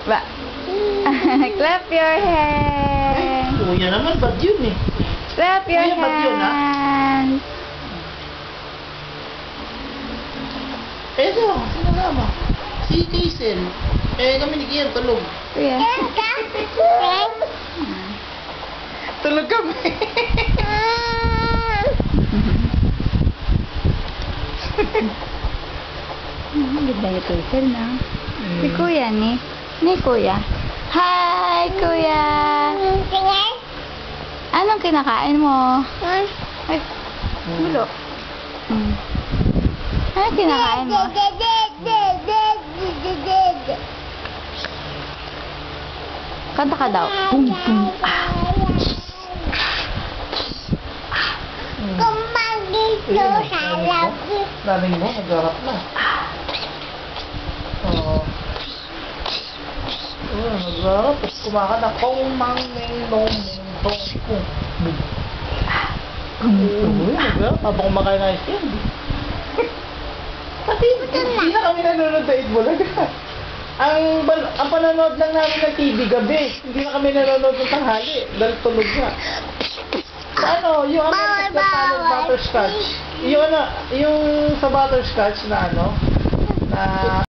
Ba. Clap your hands. Kuya naman, ba't yun eh? Clap your Kuya, ba't yun, ha? hands. Eto, sino nga mo? Si Kaisel. Kami ni Kian, tulog. Kuya. Tulog kami. Ganda yung Kaisel na. Si Kuya ni. Ni Kuya. Hi, Kuya. Anong kinakain mo? Ay, gulo. Anong kinakain mo? Kanta ka daw. Boom, boom, ah. Daming mo, nagharap na. Oo. Nagharap. Tapos kumakanta. Kong mang ming long ming tong kong. Nagharap. Habang kumakain na ice candy. Pati hindi na kami nanonood sa 8 Bulaga. Ang panonood lang namin ng TV gabi. Hindi na kami nanonood ng tanghali. Dahil tulog na. Ano, yung butterscotch. Yung sa butterscotch na na